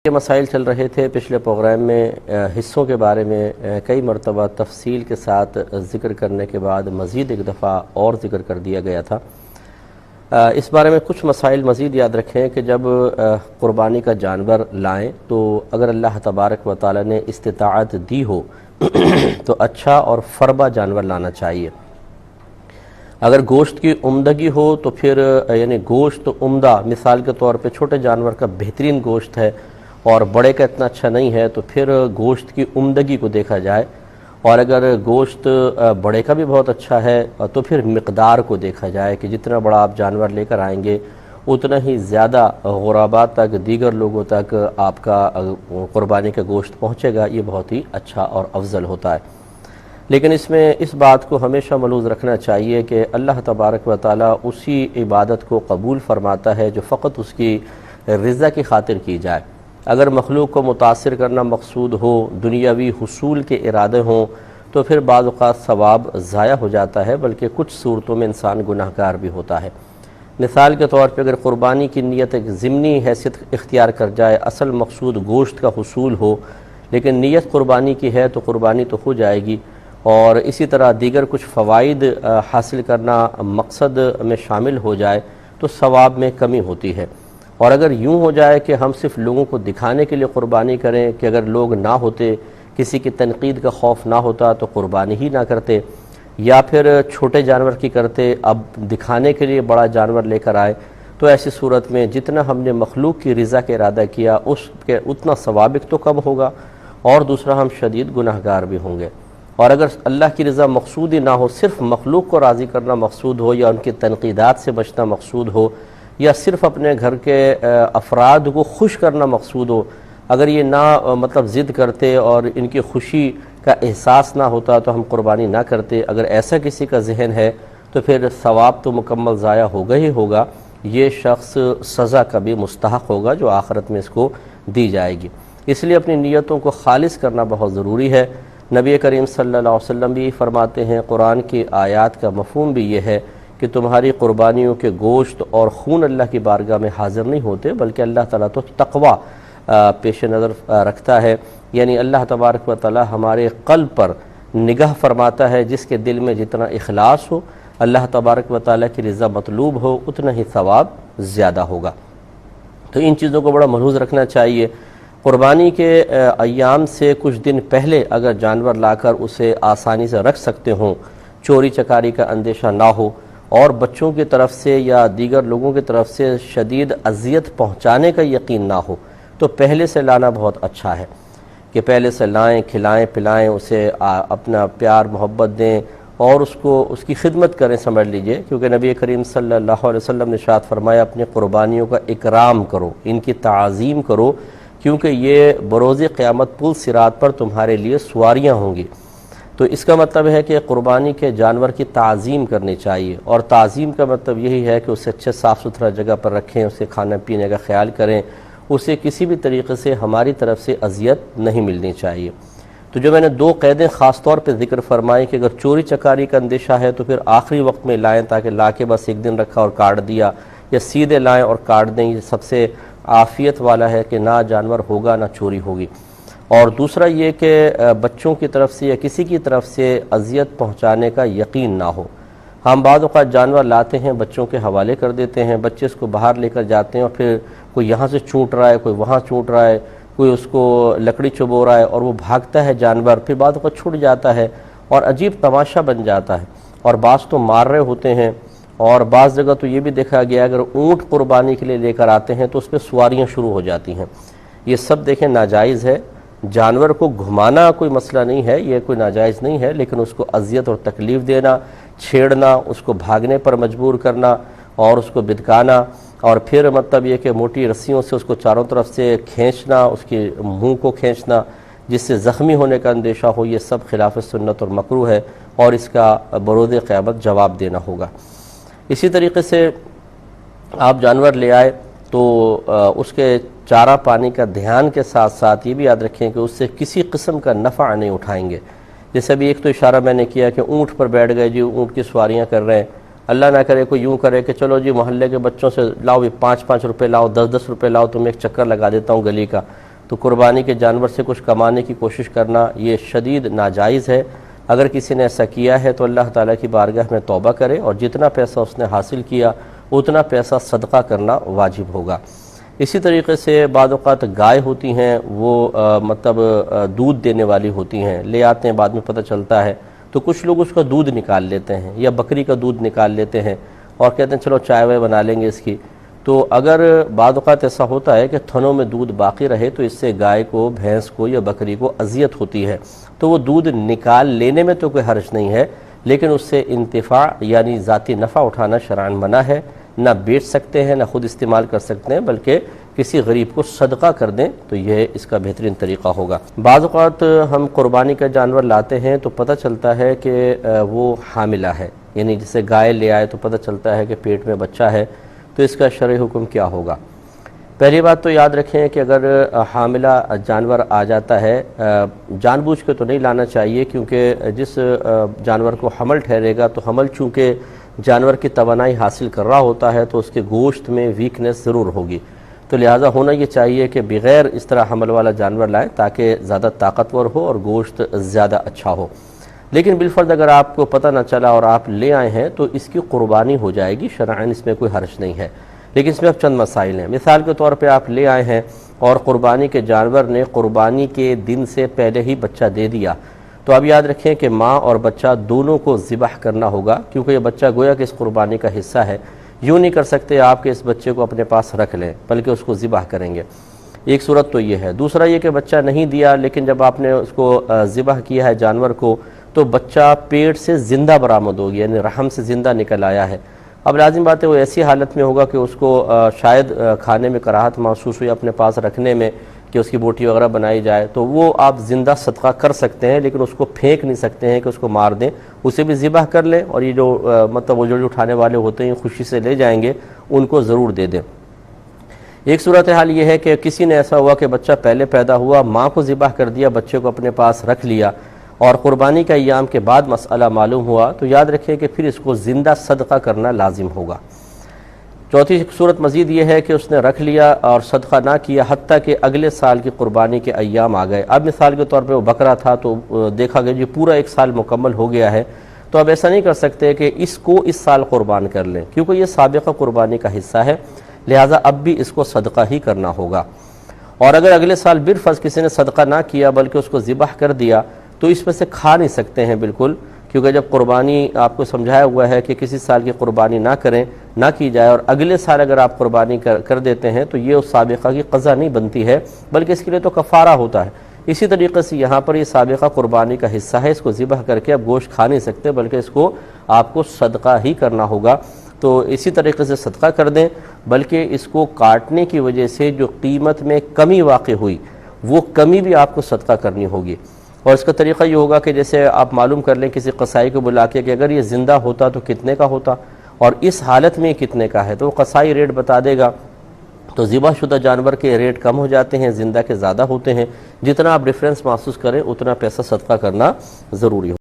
یہ مسائل چل رہے تھے پچھلے پروگرام میں حصوں کے بارے میں کئی مرتبہ تفصیل کے ساتھ ذکر کرنے کے بعد مزید ایک دفعہ اور ذکر کر دیا گیا تھا۔ اس بارے میں کچھ مسائل مزید یاد رکھیں کہ جب قربانی کا جانور لائیں تو اگر اللہ تبارک و تعالی نے استطاعت دی ہو تو اچھا اور فربا جانور لانا چاہیے۔ اگر گوشت کی عمدگی ہو تو پھر یعنی گوشت عمدہ، مثال کے طور پہ چھوٹے جانور کا بہترین گوشت ہے اور بڑے کا اتنا اچھا نہیں ہے تو پھر گوشت کی عمدگی کو دیکھا جائے، اور اگر گوشت بڑے کا بھی بہت اچھا ہے تو پھر مقدار کو دیکھا جائے کہ جتنا بڑا آپ جانور لے کر آئیں گے اتنا ہی زیادہ غرباء تک، دیگر لوگوں تک آپ کا قربانی کا گوشت پہنچے گا، یہ بہت ہی اچھا اور افضل ہوتا ہے۔ لیکن اس میں اس بات کو ہمیشہ ملحوظ رکھنا چاہیے کہ اللہ تبارک و تعالی اسی عبادت کو قبول فرماتا ہے جو فقط اس کی رضا کی خاطر کی جائے۔ اگر مخلوق کو متاثر کرنا مقصود ہو، دنیاوی حصول کے ارادے ہوں تو پھر بعض اوقات ثواب ضائع ہو جاتا ہے، بلکہ کچھ صورتوں میں انسان گناہ گار بھی ہوتا ہے۔ مثال کے طور پہ اگر قربانی کی نیت ایک ضمنی حیثیت اختیار کر جائے، اصل مقصود گوشت کا حصول ہو لیکن نیت قربانی کی ہے تو قربانی تو ہو جائے گی، اور اسی طرح دیگر کچھ فوائد حاصل کرنا مقصد میں شامل ہو جائے تو ثواب میں کمی ہوتی ہے۔ اور اگر یوں ہو جائے کہ ہم صرف لوگوں کو دکھانے کے لیے قربانی کریں کہ اگر لوگ نہ ہوتے، کسی کی تنقید کا خوف نہ ہوتا تو قربانی ہی نہ کرتے، یا پھر چھوٹے جانور کی کرتے، اب دکھانے کے لیے بڑا جانور لے کر آئے، تو ایسی صورت میں جتنا ہم نے مخلوق کی رضا کے ارادہ کیا اس کے اتنا ثواب ایک تو کم ہوگا، اور دوسرا ہم شدید گناہ گار بھی ہوں گے۔ اور اگر اللہ کی رضا مقصود ہی نہ ہو، صرف مخلوق کو راضی کرنا مقصود ہو، یا ان کی تنقیدات سے بچنا مقصود ہو، یا صرف اپنے گھر کے افراد کو خوش کرنا مقصود ہو، اگر یہ نہ مطلب ضد کرتے اور ان کی خوشی کا احساس نہ ہوتا تو ہم قربانی نہ کرتے، اگر ایسا کسی کا ذہن ہے تو پھر ثواب تو مکمل ضائع ہوگا ہی ہوگا، یہ شخص سزا کا بھی مستحق ہوگا جو آخرت میں اس کو دی جائے گی۔ اس لیے اپنی نیتوں کو خالص کرنا بہت ضروری ہے۔ نبی کریم صلی اللہ علیہ وسلم بھی فرماتے ہیں، قرآن کی آیات کا مفہوم بھی یہ ہے کہ تمہاری قربانیوں کے گوشت اور خون اللہ کی بارگاہ میں حاضر نہیں ہوتے، بلکہ اللہ تعالیٰ تو تقویٰ پیش نظر رکھتا ہے، یعنی اللہ تبارک و تعالیٰ ہمارے قلب پر نگاہ فرماتا ہے، جس کے دل میں جتنا اخلاص ہو، اللہ تبارک و تعالیٰ کی رضا مطلوب ہو، اتنا ہی ثواب زیادہ ہوگا۔ تو ان چیزوں کو بڑا ملحوظ رکھنا چاہیے۔ قربانی کے ایام سے کچھ دن پہلے اگر جانور لا کر اسے آسانی سے رکھ سکتے ہوں، چوری چکاری کا اندیشہ نہ ہو، اور بچوں کی طرف سے یا دیگر لوگوں کی طرف سے شدید اذیت پہنچانے کا یقین نہ ہو، تو پہلے سے لانا بہت اچھا ہے کہ پہلے سے لائیں، کھلائیں پلائیں، اسے اپنا پیار محبت دیں اور اس کی خدمت کریں، سمجھ لیجئے، کیونکہ نبی کریم صلی اللہ علیہ وسلم نے ارشاد فرمایا اپنی قربانیوں کا اکرام کرو، ان کی تعظیم کرو، کیونکہ یہ بروز قیامت پل صراط پر تمہارے لیے سواریاں ہوں گی۔ تو اس کا مطلب ہے کہ قربانی کے جانور کی تعظیم کرنی چاہیے، اور تعظیم کا مطلب یہی ہے کہ اسے اچھے صاف ستھرا جگہ پر رکھیں، اسے کھانا پینے کا خیال کریں، اسے کسی بھی طریقے سے ہماری طرف سے اذیت نہیں ملنی چاہیے۔ تو جو میں نے دو قیدیں خاص طور پہ ذکر فرمائی کہ اگر چوری چکاری کا اندیشہ ہے تو پھر آخری وقت میں لائیں، تاکہ لا کے بس ایک دن رکھا اور کاٹ دیا، یا سیدھے لائیں اور کاٹ دیں، یہ سب سے عافیت والا ہے کہ نہ جانور ہوگا نہ چوری ہوگی۔ اور دوسرا یہ کہ بچوں کی طرف سے یا کسی کی طرف سے اذیت پہنچانے کا یقین نہ ہو۔ ہم بعض اوقات جانور لاتے ہیں، بچوں کے حوالے کر دیتے ہیں، بچے اس کو باہر لے کر جاتے ہیں اور پھر کوئی یہاں سے چونٹ رہا ہے، کوئی وہاں چونٹ رہا ہے، کوئی اس کو لکڑی چبو رہا ہے، اور وہ بھاگتا ہے جانور، پھر بعض اوقات چھوٹ جاتا ہے اور عجیب تماشا بن جاتا ہے، اور بعض تو مار رہے ہوتے ہیں، اور بعض جگہ تو یہ بھی دیکھا گیا اگر اونٹ قربانی کے لیے لے کر آتے ہیں تو اس پہ سواریاں شروع ہو جاتی ہیں۔ یہ سب دیکھیں ناجائز ہے۔ جانور کو گھمانا کوئی مسئلہ نہیں ہے، یہ کوئی ناجائز نہیں ہے، لیکن اس کو اذیت اور تکلیف دینا، چھیڑنا، اس کو بھاگنے پر مجبور کرنا اور اس کو بدکانا، اور پھر مطلب یہ کہ موٹی رسیوں سے اس کو چاروں طرف سے کھینچنا، اس کے منہ کو کھینچنا جس سے زخمی ہونے کا اندیشہ ہو، یہ سب خلاف سنت اور مکروہ ہے، اور اس کا بروز قیامت جواب دینا ہوگا۔ اسی طریقے سے آپ جانور لے آئے تو اس کے چارہ پانی کا دھیان کے ساتھ ساتھ یہ بھی یاد رکھیں کہ اس سے کسی قسم کا نفع نہیں اٹھائیں گے۔ جیسے ابھی ایک تو اشارہ میں نے کیا کہ اونٹ پر بیٹھ گئے جی، اونٹ کی سواریاں کر رہے ہیں، اللہ نہ کرے کوئی یوں کرے کہ چلو جی محلے کے بچوں سے لاؤ بھی 5-5 روپے لاؤ، 10-10 روپے لاؤ، تم ایک چکر لگا دیتا ہوں گلی کا، تو قربانی کے جانور سے کچھ کمانے کی کوشش کرنا یہ شدید ناجائز ہے۔ اگر کسی نے ایسا کیا ہے تو اللہ تعالیٰ کی بارگاہ میں توبہ کرے اور جتنا پیسہ اس نے حاصل کیا اتنا پیسہ صدقہ کرنا واجب ہوگا۔ اسی طریقے سے بعض اوقات گائے ہوتی ہیں وہ دودھ دینے والی ہوتی ہیں، لے آتے ہیں بعد میں پتہ چلتا ہے، تو کچھ لوگ اس کا دودھ نکال لیتے ہیں یا بکری کا دودھ نکال لیتے ہیں اور کہتے ہیں چلو چائے وائے بنا لیں گے اس کی۔ تو اگر بعض اوقات ایسا ہوتا ہے کہ تھنوں میں دودھ باقی رہے تو اس سے گائے کو، بھینس کو یا بکری کو اذیت ہوتی ہے، تو وہ دودھ نکال لینے میں تو کوئی حرج نہیں ہے، لیکن اس سے انتفاع یعنی ذاتی نفع اٹھانا شرعاً منع ہے۔ نہ بیچ سکتے ہیں، نہ خود استعمال کر سکتے ہیں، بلکہ کسی غریب کو صدقہ کر دیں تو یہ اس کا بہترین طریقہ ہوگا۔ بعض اوقات ہم قربانی کا جانور لاتے ہیں تو پتہ چلتا ہے کہ وہ حاملہ ہے، یعنی جسے گائے لے آئے تو پتہ چلتا ہے کہ پیٹ میں بچہ ہے، تو اس کا شرعی حکم کیا ہوگا؟ پہلی بات تو یاد رکھیں کہ اگر حاملہ جانور آ جاتا ہے، جان بوجھ کے تو نہیں لانا چاہیے، کیونکہ جس جانور کو حمل ٹھہرے گا تو حمل چونکہ جانور کی توانائی حاصل کر رہا ہوتا ہے تو اس کے گوشت میں ویکنس ضرور ہوگی، تو لہٰذا ہونا یہ چاہیے کہ بغیر اس طرح حمل والا جانور لائیں تاکہ زیادہ طاقتور ہو اور گوشت زیادہ اچھا ہو۔ لیکن بالفرض اگر آپ کو پتہ نہ چلا اور آپ لے آئے ہیں تو اس کی قربانی ہو جائے گی، شرعاً اس میں کوئی حرج نہیں ہے، لیکن اس میں اب چند مسائل ہیں۔ مثال کے طور پہ آپ لے آئے ہیں اور قربانی کے جانور نے قربانی کے دن سے پہلے ہی بچہ دے دیا، تو اب یاد رکھیں کہ ماں اور بچہ دونوں کو ذبح کرنا ہوگا، کیونکہ یہ بچہ گویا کہ اس قربانی کا حصہ ہے۔ یوں نہیں کر سکتے آپ کہ اس بچے کو اپنے پاس رکھ لیں، بلکہ اس کو ذبح کریں گے۔ ایک صورت تو یہ ہے۔ دوسرا یہ کہ بچہ نہیں دیا، لیکن جب آپ نے اس کو ذبح کیا ہے جانور کو تو بچہ پیٹ سے زندہ برآمد ہو گیا، یعنی رحم سے زندہ نکل آیا ہے۔ اب لازم بات ہے وہ ایسی حالت میں ہوگا کہ اس کو شاید کھانے میں کراہت محسوس ہوئی اپنے پاس رکھنے میں کہ اس کی بوٹی وغیرہ بنائی جائے، تو وہ آپ زندہ صدقہ کر سکتے ہیں، لیکن اس کو پھینک نہیں سکتے ہیں کہ اس کو مار دیں، اسے بھی ذبح کر لیں، اور یہ جو وہ جو اٹھانے والے ہوتے ہیں خوشی سے لے جائیں گے ان کو ضرور دے دیں۔ ایک صورتحال یہ ہے کہ کسی نے ایسا ہوا کہ بچہ پہلے پیدا ہوا، ماں کو ذبح کر دیا، بچے کو اپنے پاس رکھ لیا، اور قربانی کا ایام کے بعد مسئلہ معلوم ہوا، تو یاد رکھیں کہ پھر اس کو زندہ صدقہ کرنا لازم ہوگا۔ چوتھی صورت مزید یہ ہے کہ اس نے رکھ لیا اور صدقہ نہ کیا حتیٰ کہ اگلے سال کی قربانی کے ایام آ گئے۔ اب مثال کے طور پہ وہ بکرا تھا تو دیکھا گیا جی پورا ایک سال مکمل ہو گیا ہے، تو اب ایسا نہیں کر سکتے کہ اس کو اس سال قربان کر لیں، کیونکہ یہ سابقہ قربانی کا حصہ ہے، لہٰذا اب بھی اس کو صدقہ ہی کرنا ہوگا۔ اور اگر اگلے سال بالفرض کسی نے صدقہ نہ کیا بلکہ اس کو ذبح کر دیا تو اس میں سے کھا نہیں سکتے ہیں بالکل، کیونکہ جب قربانی آپ کو سمجھایا ہوا ہے کہ کسی سال کی قربانی نہ کریں، نہ کی جائے، اور اگلے سال اگر آپ قربانی کر دیتے ہیں تو یہ اس سابقہ کی قضا نہیں بنتی ہے، بلکہ اس کے لیے تو کفارہ ہوتا ہے۔ اسی طریقے سے یہاں پر یہ سابقہ قربانی کا حصہ ہے، اس کو ذبح کر کے اب گوشت کھا نہیں سکتے، بلکہ اس کو آپ کو صدقہ ہی کرنا ہوگا۔ تو اسی طریقے سے صدقہ کر دیں، بلکہ اس کو کاٹنے کی وجہ سے جو قیمت میں کمی واقع ہوئی وہ کمی بھی آپ کو صدقہ کرنی ہوگی۔ اور اس کا طریقہ یہ ہوگا کہ جیسے آپ معلوم کر لیں کسی قصائی کو بلا کے کہ اگر یہ زندہ ہوتا تو کتنے کا ہوتا اور اس حالت میں کتنے کا ہے، تو وہ قصائی ریٹ بتا دے گا۔ تو ذبح شدہ جانور کے ریٹ کم ہو جاتے ہیں، زندہ کے زیادہ ہوتے ہیں، جتنا آپ ڈیفرنس محسوس کریں اتنا پیسہ صدقہ کرنا ضروری ہو۔